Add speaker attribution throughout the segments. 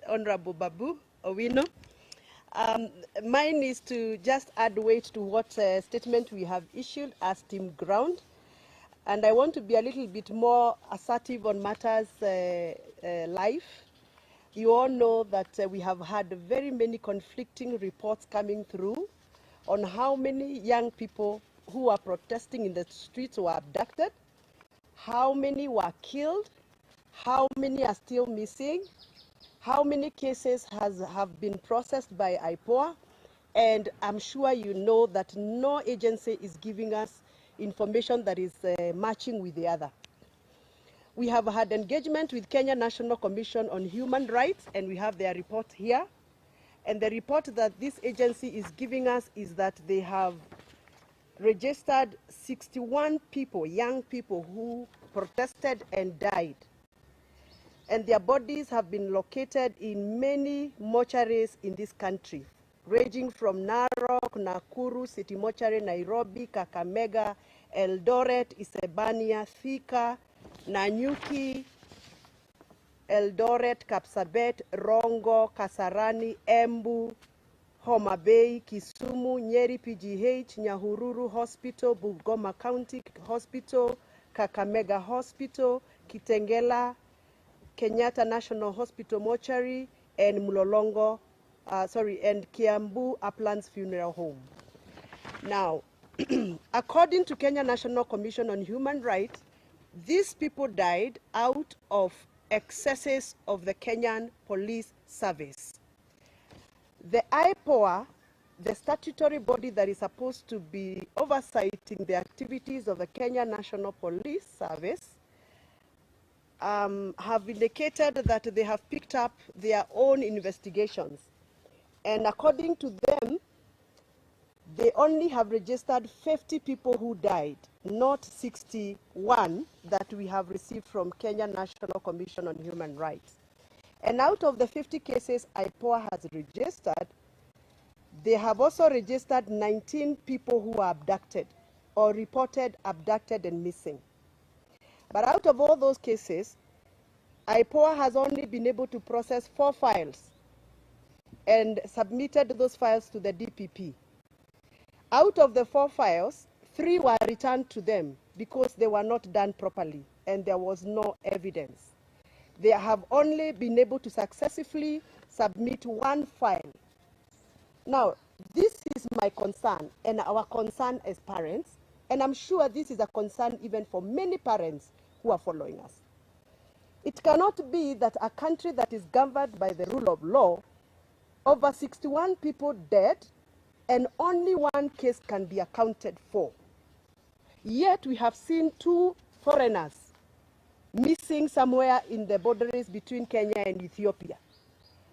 Speaker 1: Honorable Babu Owino. Mine is to just add weight to what statement we have issued as Team Ground. And I want to be a little bit more assertive on matters life. You all know that we have had very many conflicting reports coming through on how many young people who are protesting in the streets were abducted, how many were killed, how many are still missing, how many cases have been processed by IPOA, and I'm sure you know that no agency is giving us information that is matching with the other. We have had engagement with Kenya National Commission on Human Rights, and we have their report here. And the report that this agency is giving us is that they have registered 61 people, young people who protested and died. And their bodies have been located in many mortuaries in this country, ranging from Narok, Nakuru, City Mortuary, Nairobi, Kakamega, Eldoret, Isebania, Thika, Nanyuki, Eldoret, Kapsabet, Rongo, Kasarani, Embu, Homa Bay, Kisumu, Nyeri PGH, Nyahururu Hospital, Bungoma County Hospital, Kakamega Hospital, Kitengela, Kenyatta National Hospital Mortuary, and Mulolongo, and Kiambu Uplands Funeral Home. Now, according to Kenya National Commission on Human Rights, these people died out of excesses of the Kenyan Police Service. The IPOA, the statutory body that is supposed to be oversighting the activities of the Kenya National Police Service, have indicated that they have picked up their own investigations. And according to them, they only have registered 50 people who died, not 61 that we have received from Kenya National Commission on Human Rights. And out of the 50 cases IPOA has registered, they have also registered 19 people who are abducted or reported abducted and missing. But out of all those cases, IPOA has only been able to process 4 files and submitted those files to the DPP. Out of the 4 files, 3 were returned to them because they were not done properly and there was no evidence. They have only been able to successfully submit 1 file. Now, this is my concern and our concern as parents, and I'm sure this is a concern even for many parents who are following us. It cannot be that a country that is governed by the rule of law, over 61 people dead, and only 1 case can be accounted for. Yet we have seen 2 foreigners missing somewhere in the boundaries between Kenya and Ethiopia.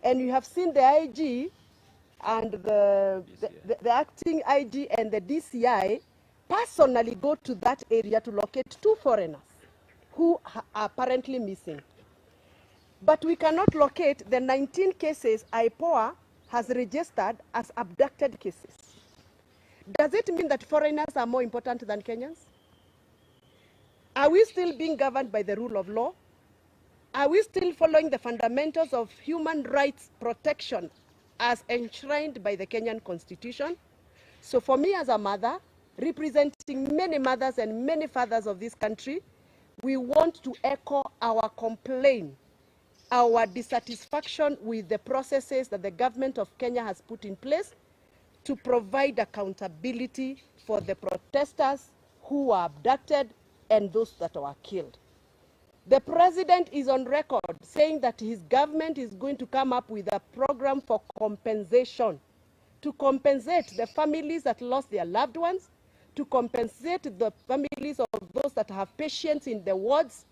Speaker 1: And we have seen the IG and the acting IG and the DCI personally go to that area to locate 2 foreigners who are apparently missing. But we cannot locate the 19 cases IPOA has registered as abducted cases. Does it mean that foreigners are more important than Kenyans? Are we still being governed by the rule of law? Are we still following the fundamentals of human rights protection as enshrined by the Kenyan Constitution? So for me as a mother, representing many mothers and many fathers of this country, we want to echo our complaint, our dissatisfaction with the processes that the government of Kenya has put in place to provide accountability for the protesters who were abducted and those that were killed. The president is on record saying that his government is going to come up with a program for compensation, to compensate the families that lost their loved ones, to compensate the families of those that have patients in the wards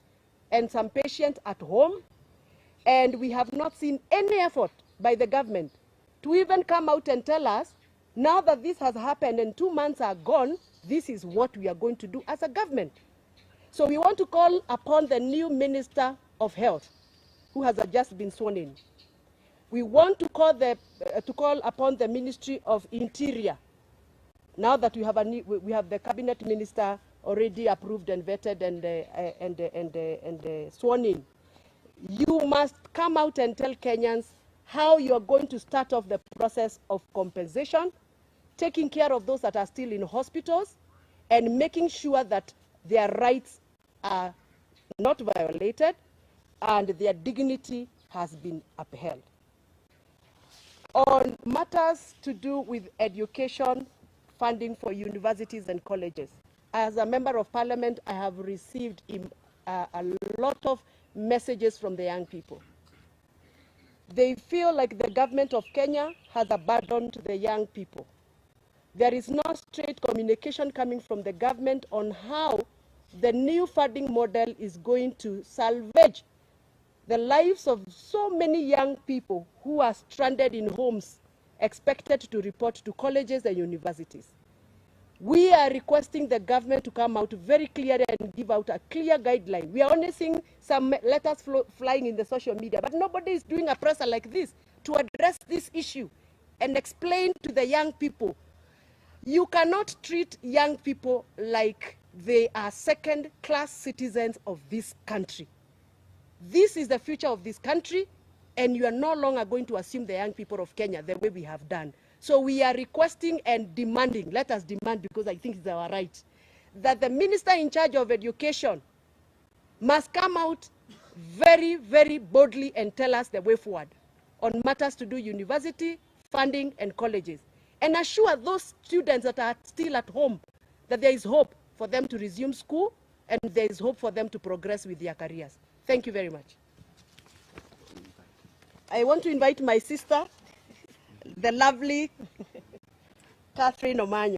Speaker 1: and some patients at home. And we have not seen any effort by the government to even come out and tell us, now that this has happened and 2 months are gone, this is what we are going to do as a government. So we want to call upon the new Minister of Health, who has just been sworn in. We want to call upon the Ministry of Interior, now that we have the Cabinet Minister already approved and vetted and sworn in. You must come out and tell Kenyans how you are going to start off the process of compensation, taking care of those that are still in hospitals, and making sure that their rights are not violated and their dignity has been upheld. On matters to do with education, funding for universities and colleges, as a member of parliament, I have received a lot of messages from the young people. They feel like the government of Kenya has abandoned the young people. There is no straight communication coming from the government on how the new funding model is going to salvage the lives of so many young people who are stranded in homes, expected to report to colleges and universities. We are requesting the government to come out very clearly and give out a clear guideline. We are only seeing some letters flying in the social media, but nobody is doing a presser like this to address this issue and explain to the young people. You cannot treat young people like they are second-class citizens of this country. This is the future of this country, and you are no longer going to assume the young people of Kenya the way we have done. So we are requesting and demanding, let us demand because I think it's our right, that the minister in charge of education must come out very, very boldly and tell us the way forward on matters to do university, funding, and colleges, and assure those students that are still at home that there is hope for them to resume school and there is hope for them to progress with their careers. Thank you very much. I want to invite my sister, the lovely Catherine Omanyo.